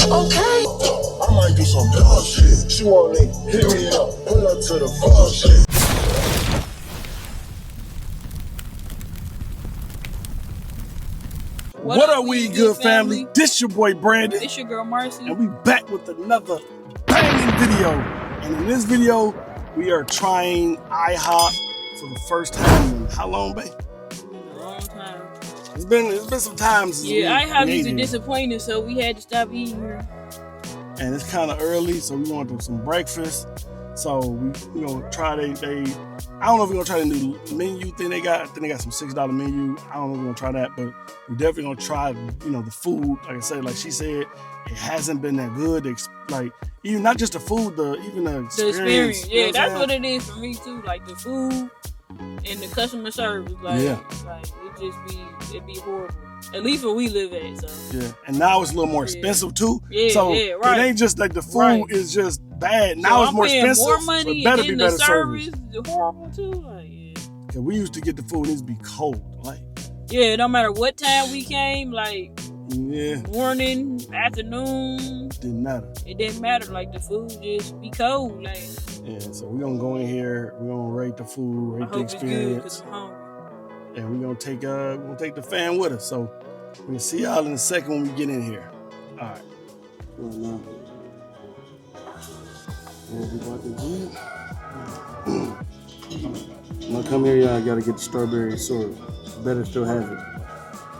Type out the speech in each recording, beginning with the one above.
Okay. I might do some dog shit. She wanna hit me up, pull up to the fuck shit. What are we, good family? This your boy Brandon. This your girl Marcy. And we back with another banging video. And in this video, we are trying Ihop for the first time in how long, babe? It's been a long time. It's been some times. Yeah, Ihop used to disappoint us, so we had to stop eating here. And it's kind of early, so we want to do some breakfast. So we gonna try I don't know if we're gonna try the new menu thing they got. I think they got some $6 menu. I don't know if we're gonna try that, but we're definitely gonna try, the food. Like I said, like she said, it hasn't been that good. Like even not just the food, even the experience. Yeah, that's what it is for me too. Like the food and the customer service. Like it'd be horrible. At least where we live at. So yeah, and now it's a little more expensive too. Yeah, so right. It ain't just like the food is just bad. Now it's more expensive. More money, so it better and be the better service is horrible too. Like, Cause we used to get the food, it needs to be cold. Like no matter what time we came, like morning, afternoon, didn't matter. It didn't matter. Like the food just be cold. Like so we're gonna go in here. We're gonna rate the food, rate the experience. It's good 'cause I'm hungry. And we're gonna take the fan with us. So we'll see y'all in a second when we get in here. All right. When I come here, y'all gotta get the strawberry syrup. Better still have it.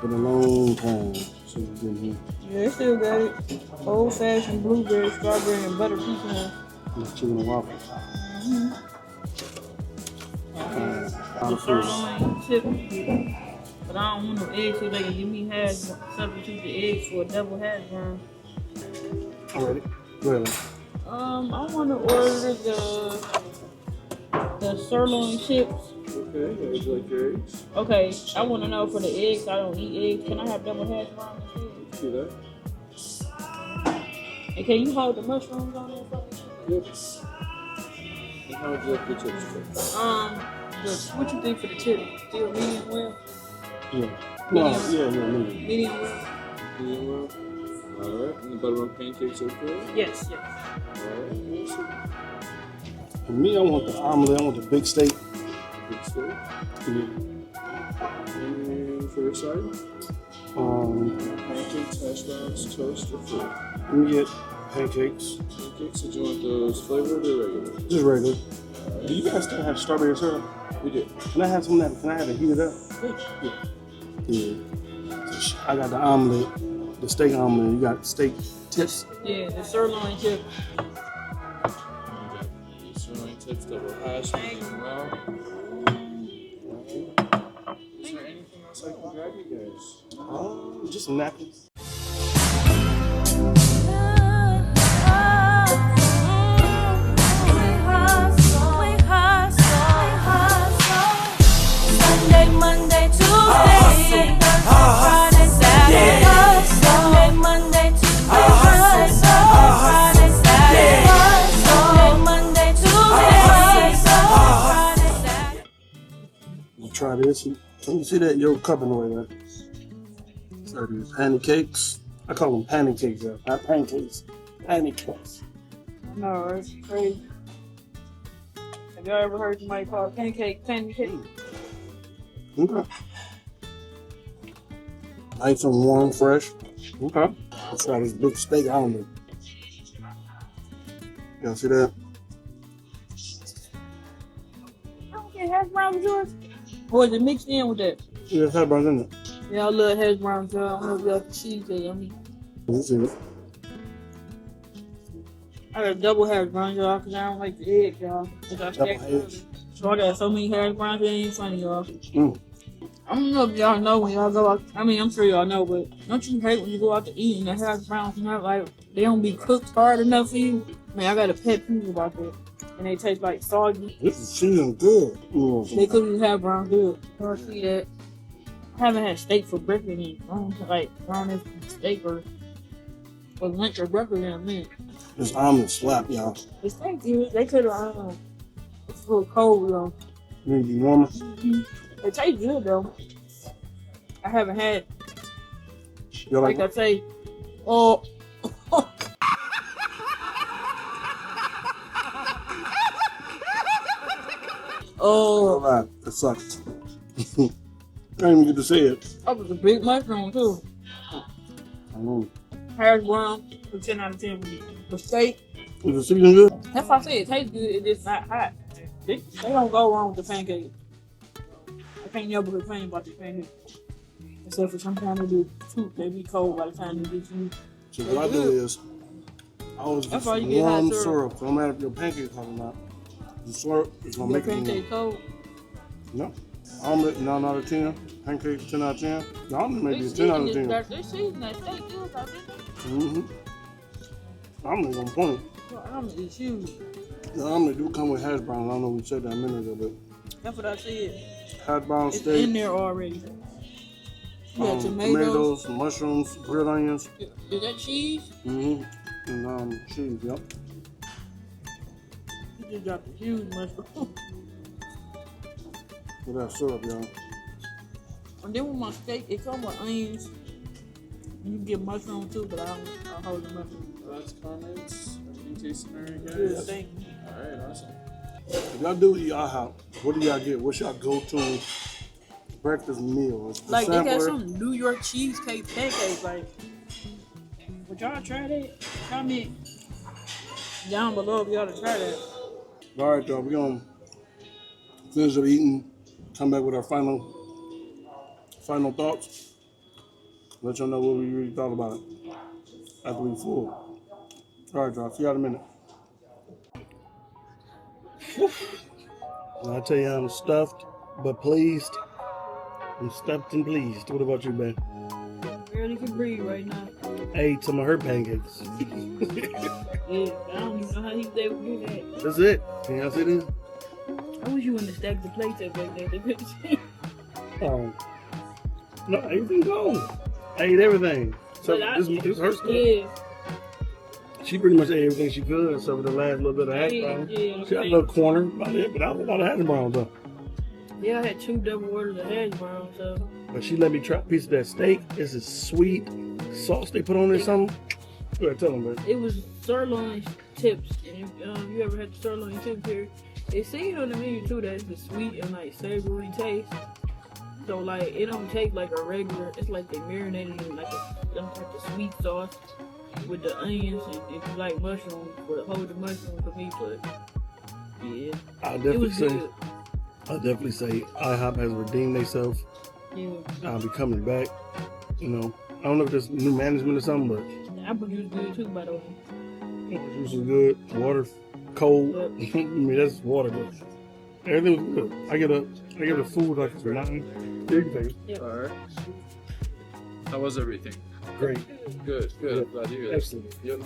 Been a long time since we've been here. Yeah, they still got it. Old fashioned blueberry, strawberry, and butter pecan. It's chicken and waffles. The sirloin chip, but I don't want no eggs, so they can give me substitute the eggs for a double hash brown. Alrighty, go ahead. I want to order the sirloin chips. Okay, would you like your eggs? Okay, I want to know for the eggs. I don't eat eggs. Can I have double hash brown instead? See that? And can you hold the mushrooms on there for me? Yep. And how would you like your chips? What you think for the chips? Still medium well? Yeah. Medium. Medium well. Medium well. Alright. And the buttermilk pancakes okay? Yes. Alright. For me, I want the omelet. I want the big steak. Big steak. Yeah. And for your side? Pancakes, hash browns, toast, or fruit? Let me get pancakes. Pancakes, did you want those flavored or regular? Just regular. Do you guys still have strawberry syrup? We do. Can I have some of that? Can I have it heated up? Yeah. So I got the omelet, the steak omelet. You got steak tips? Yeah, the sirloin chip. The sirloin tips, double hash, medium well. Is there anything else I can grab you guys? Just some napkins. Monday, Tuesday, Friday, Saturday, Sunday, Monday, Tuesday, Friday, Saturday, Monday, Tuesday, Friday, Saturday. We'll try this. You see that yolk cup in the way there? So these pancakes. I call them pancakes, not pancakes. Pancakes. No, it's crazy. Have y'all ever heard somebody call pancake? Okay. Nice and warm, fresh. Okay. Let's try this big steak omelet. Y'all see that? Okay, hash browns yours? Or is it mixed in with that? Yeah, it's hash browns in it. Yeah, I love hash browns, y'all. I don't know if y'all can see that. You see it? I got double hash browns, y'all, because I don't like the egg, y'all. So I got so many hash browns, it ain't funny, y'all. I don't know if y'all know when y'all go out. I mean, I'm sure y'all know, but don't you hate when you go out to eat and the hash browns, like they don't be cooked hard enough for you? Man, I got a pet peeve about that. And they taste like soggy. This is seasoned good. They cook these hash browns good. I see that. I haven't had steak for breakfast in ground steak or lunch or breakfast in a minute. This omelet slap, y'all. The steak good. They could have. It's a little cold though. Need to be warmer. It tastes good though. I haven't had You Like I say, oh, oh, Alright, that sucks. I didn't even get to say it. that was a big mushroom too. Hash brown for 10 out of 10 for me. The steak, Is the season good? that's why I say it tastes good. It's just not hot. They don't go wrong with the pancakes. I can't never complain about the pancakes. Except for sometimes they do too. They be cold by the time they get you. So what I do is, I always get That's why some you get hot warm syrup. syrup. So no matter if your pancakes hot or not, the syrup is gonna Your make it. pancake cold. No. Omelet 9 out of 10. Pancakes 10 out of 10. The omelet may be a 10 out of 10. They season that steak good, I think. Omelet on point. Your omelet is huge. The omelet do come with hash browns. I don't know if we said that a minute ago, but That's what I said. hash brown It's steak. in there already. You got tomatoes. Tomatoes, mushrooms, grilled onions. Is that cheese? And cheese, yep. You just dropped a huge mushroom. With that syrup, y'all. And then with my steak, it comes with onions. You can get mushroom too, but I'll hold the mushroom. Last comments. Everything tasting alright, Good, guys. thank you. Alright, awesome. If y'all do eat Ihop, what do y'all get? What's y'all go-to breakfast meal? It's the Like they got sampler. some New York cheesecake pancakes. Like, would y'all try that? Comment down below if y'all to try that. All right, y'all. We're going to finish up eating, come back with our final thoughts. Let y'all know what we really thought about it after we full. All right, y'all. See y'all in a minute. I tell you, I'm stuffed but pleased. I'm stuffed and pleased. What about you, man? Barely can breathe right now. I ate some of her pancakes. Yeah, I don't even know how he was able to do that. That's it. Can y'all see this? I wish you wouldn't have stacked the plates up like that. They couldn't see. No, everything gone. I ate everything. So But this is her stuff. Yeah. She pretty much ate everything she could, except for the last little bit of hash browns. Yeah. She had a little corner about it, but I was a lot of hash browns though. Yeah, I had 2 double orders of hash brown, so. But she let me try a piece of that steak. It's a sweet sauce they put on there, something. Go ahead, tell them, man. It was sirloin tips. And if you ever had the sirloin tips here, it said on the menu too that it's the sweet and like savory taste. So like it don't taste like a regular. It's like they marinated in like some type of sweet sauce with the onions. And if you like mushrooms, but hold the mushroom for me. But yeah, I'll it definitely was say, good. IHOP has redeemed themselves. Yeah, I'll be coming back. You know, I don't know if there's new management or something, but the apple juice good too, by the way. juice is good. Water, cold. I mean, that's water, but everything was good. I get a food like it's 9. Yeah, you can take it. Alright. How was everything? Great. Good, good. Yeah. Glad to hear that. Excellent. Yep.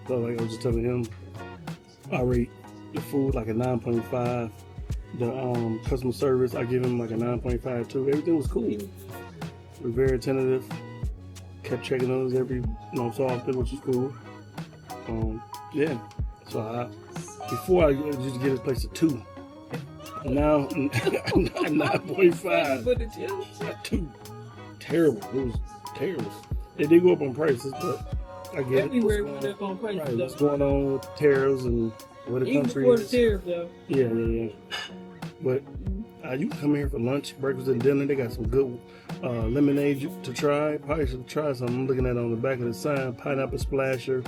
So like I was just telling him, I rate the food like a 9.5. The customer service, I give him like a 9.5 too. Everything was cool. We're very attentive. Kept checking on us every so often, which is cool. Yeah. So before I used to give this place a 2. Now 9.5. But the chips. 2. Terrible. It was terrible. They did go up on prices, but I get Everywhere it. went up on prices Right, though. what's going on with tariffs and where the Even country before the is. tariff though. Yeah. But you can come here for lunch, breakfast, and dinner. They got some good lemonade to try. Probably should try some. I'm looking at it on the back of the sign. Pineapple splasher,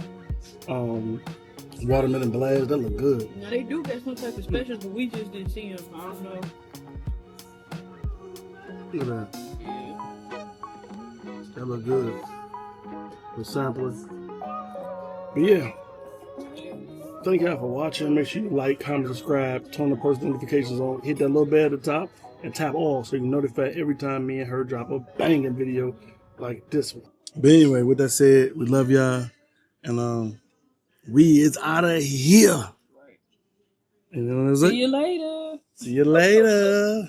watermelon blast. That look good. Now they do got some type of specials, but we just didn't see them. I don't know. Look at that. That look good. The sampler. But yeah. Thank y'all for watching. Make sure you like, comment, subscribe, turn the post notifications on, hit that little bell at the top, and tap all so you can notify every time me and her drop a banging video like this one. But anyway, with that said, we love y'all, and we is out of here. You know what I'm saying? See you later. See you later.